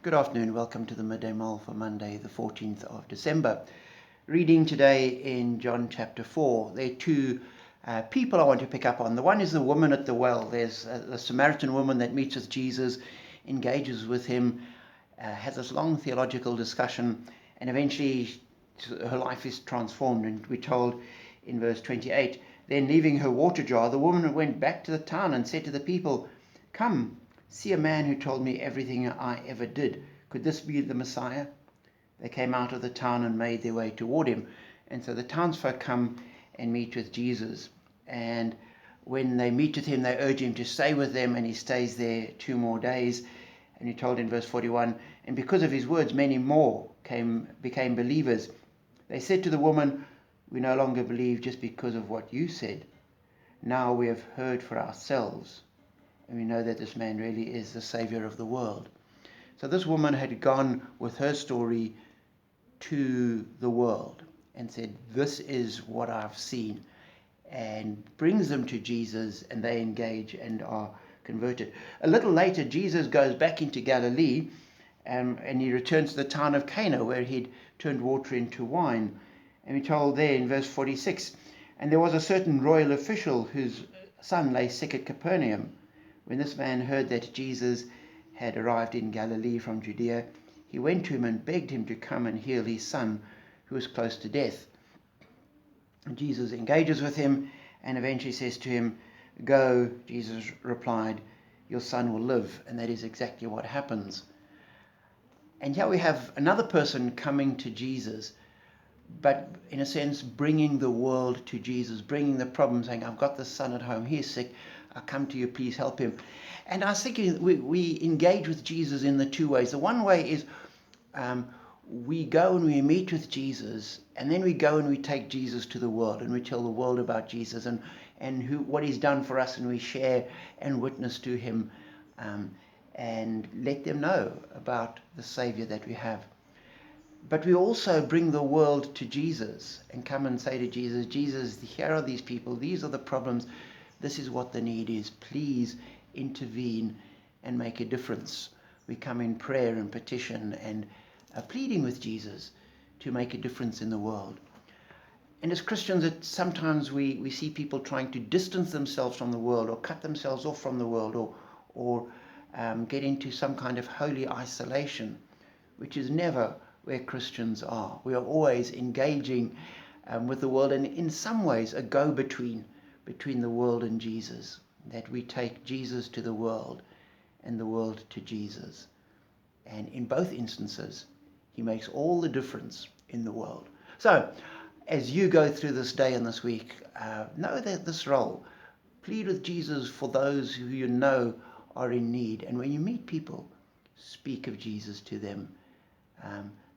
Good afternoon. Welcome to the Midday Mull for Monday, the 14th of December. Reading today in John chapter 4. There are two people I want to pick up on. The one is the woman at the well. There's a Samaritan woman that meets with Jesus, engages with him, has this long theological discussion, and eventually her life is transformed. And we're told in verse 28, then leaving her water jar, the woman went back to the town and said to the people, "Come, see a man who told me everything I ever did. Could this be the Messiah?" They came out of the town and made their way toward him. And so the townsfolk come and meet with Jesus. And when they meet with him, they urge him to stay with them, and he stays there 2 more days. And he told in verse 41, and because of his words, many more became believers. They said to the woman, "We no longer believe just because of what you said. Now we have heard for ourselves, and we know that this man really is the Savior of the world." So this woman had gone with her story to the world and said, "This is what I've seen," and brings them to Jesus, and they engage and are converted. A little later, Jesus goes back into Galilee, and he returns to the town of Cana, where he'd turned water into wine. And we're told there in verse 46, and there was a certain royal official whose son lay sick at Capernaum. When this man heard that Jesus had arrived in Galilee from Judea, he went to him and begged him to come and heal his son, who was close to death. And Jesus engages with him and eventually says to him, "Go," Jesus replied, "your son will live." And that is exactly what happens. And here we have another person coming to Jesus, but in a sense bringing the world to Jesus, bringing the problem, saying, "I've got this son at home, he's sick, I come to you, please help him." And I was thinking we engage with Jesus in the two ways. The one way is we go and we meet with Jesus, and then we go and we take Jesus to the world, and we tell the world about Jesus and what he's done for us, and we share and witness to him and let them know about the Savior that we have. But we also bring the world to Jesus and come and say to Jesus, "Jesus, here are these people, these are the problems, this is what the need is. Please intervene and make a difference." We come in prayer and petition and pleading with Jesus to make a difference in the world. And as Christians, sometimes we see people trying to distance themselves from the world, or cut themselves off from the world, or get into some kind of holy isolation, which is never where Christians are. We are always engaging with the world, and in some ways a go-between between the world and Jesus, that we take Jesus to the world and the world to Jesus. And in both instances, he makes all the difference in the world. So, as you go through this day and this week, know that this role. Plead with Jesus for those who you know are in need. And when you meet people, speak of Jesus to them.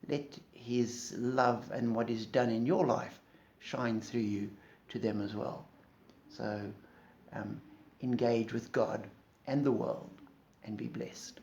Let his love and what is done in your life shine through you to them as well. So engage with God and the world and be blessed.